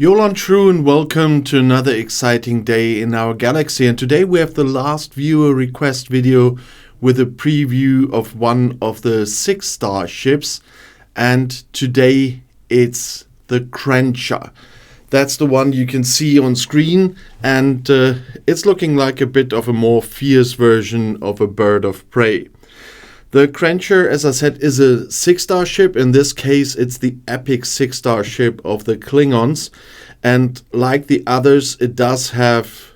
Yolan True and welcome to another exciting day in our galaxy. And today we have the last viewer request video with a preview of one of the 6-star ships. And today it's the Krencha. That's the one you can see on screen, and it's looking like a bit of a more fierce version of a bird of prey. The Krencha, as I said, is a 6-star ship. In this case, it's the epic 6-star ship of the Klingons. And like the others, it does have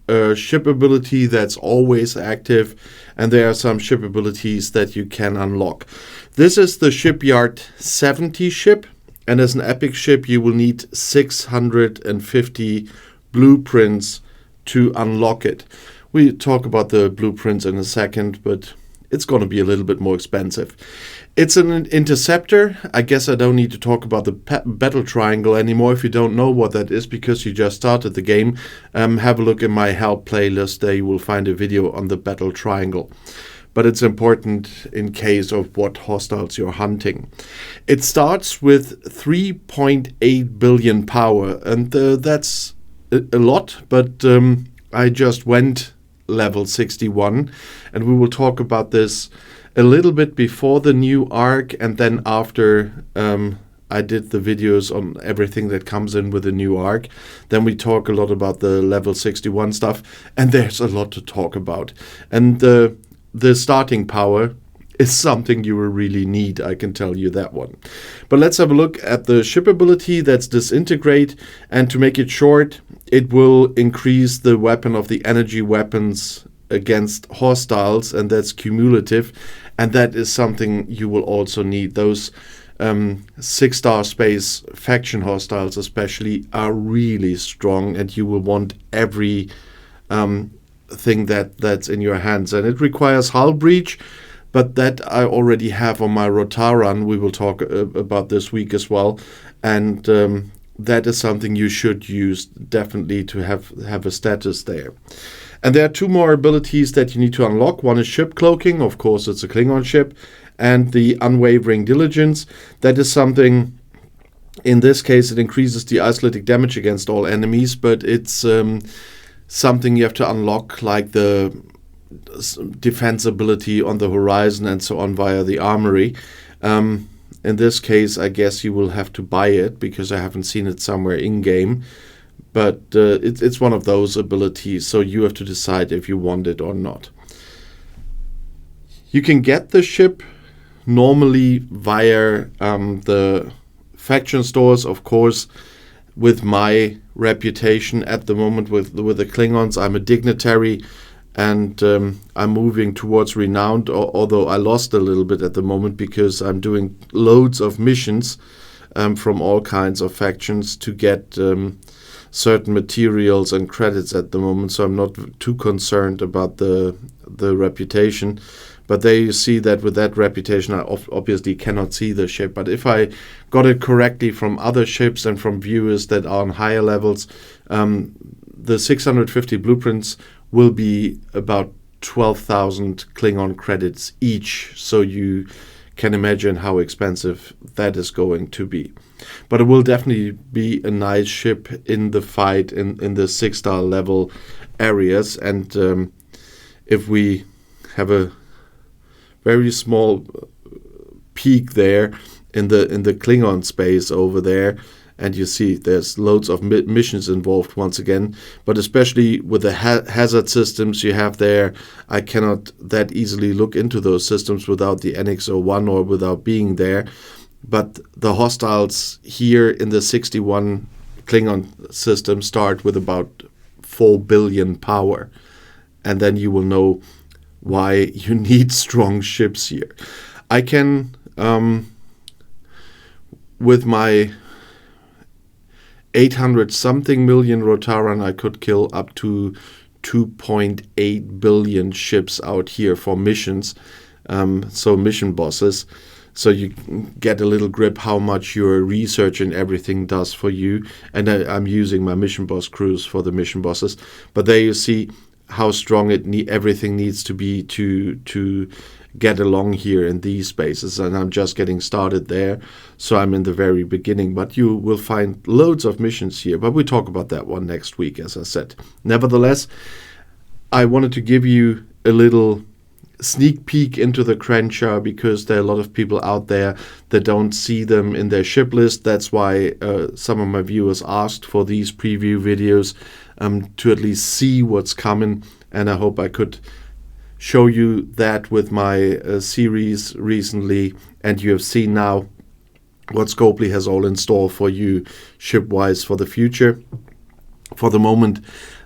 a ship ability that's always active. And there are some ship abilities that you can unlock. This is the Shipyard 70 ship. And as an epic ship, you will need 650 blueprints to unlock it. We'll talk about the blueprints in a second, but it's going to be a little bit more expensive. It's an interceptor. I guess I don't need to talk about the battle triangle anymore if you don't know what that is because you just started the game. Have a look in my help playlist. There you will find a video on the battle triangle. But it's important in case of what hostiles you're hunting. It starts with 3.8 billion power, and that's a lot, but I just went level 61, and we will talk about this a little bit before the new arc and then after I did the videos on everything that comes in with the new arc. Then we talk a lot about the level 61 stuff, and there's a lot to talk about. And the starting power is something you will really need, I can tell you that one. But let's have a look at the ship ability. That's disintegrate, and to make it short, it will increase the weapon of the energy weapons against hostiles, and that's cumulative, and that is something you will also need. Those 6-star space faction hostiles especially are really strong, and you will want every thing that's in your hands, and it requires hull breach, but that I already have on my Rotaran. We will talk about this week as well, and that is something you should use definitely to have a status there. And there are two more abilities that you need to unlock. One is ship cloaking, of course it's a Klingon ship, and the unwavering diligence. That is something, in this case it increases the isolatic damage against all enemies, but it's something you have to unlock, like the defense ability on the horizon and so on via the armory. In this case, I guess you will have to buy it because I haven't seen it somewhere in-game. But it's one of those abilities, so you have to decide if you want it or not. You can get the ship normally via the faction stores, of course. With my reputation at the moment with the Klingons, I'm a dignitary, and I'm moving towards renowned, although I lost a little bit at the moment because I'm doing loads of missions from all kinds of factions to get certain materials and credits at the moment, so I'm not too concerned about the reputation. But there you see that with that reputation, I obviously cannot see the ship. But if I got it correctly from other ships and from viewers that are on higher levels, the 650 blueprints will be about 12,000 Klingon credits each. So you can imagine how expensive that is going to be. But it will definitely be a nice ship in the fight in the 6-star level areas. And if we have a very small peak there in the Klingon space over there, and you see there's loads of missions involved once again, but especially with the hazard systems you have there, I cannot that easily look into those systems without the NX-01 or without being there. But the hostiles here in the 61 Klingon system start with about 4 billion power, and then you will know why you need strong ships here. I can, with my 800 something million Rotaran, I could kill up to 2.8 billion ships out here for missions, so mission bosses. So you get a little grip how much your research and everything does for you. And I'm using my mission boss crews for the mission bosses. But there you see how strong everything needs to be to get along here in these spaces, and I'm just getting started there, so I'm in the very beginning, but you will find loads of missions here, but we talk about that one next week, as I said. Nevertheless, I wanted to give you a little sneak peek into the Krencha, because there are a lot of people out there that don't see them in their ship list. That's why some of my viewers asked for these preview videos, to at least see what's coming, and I hope I could show you that with my series recently, and you have seen now what Scopely has all in store for you ship-wise for the future. For the moment,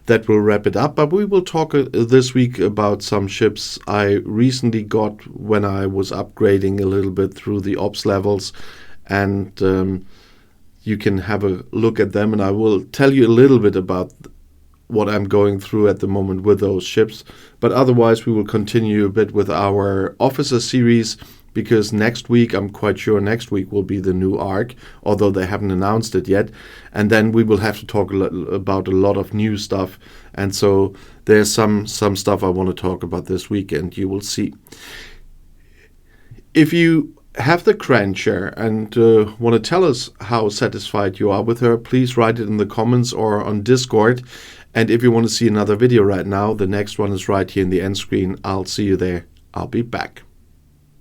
that will wrap it up, but we will talk this week about some ships I recently got when I was upgrading a little bit through the ops levels, and you can have a look at them, and I will tell you a little bit about what I'm going through at the moment with those ships. But otherwise, we will continue a bit with our officer series, because next week, I'm quite sure next week will be the new arc, although they haven't announced it yet. And then we will have to talk about a lot of new stuff. And so there's some stuff I want to talk about this weekend, you will see. If you have the Krencha and want to tell us how satisfied you are with her, please write it in the comments or on Discord. And if you want to see another video right now, the next one is right here in the end screen. I'll see you there. I'll be back.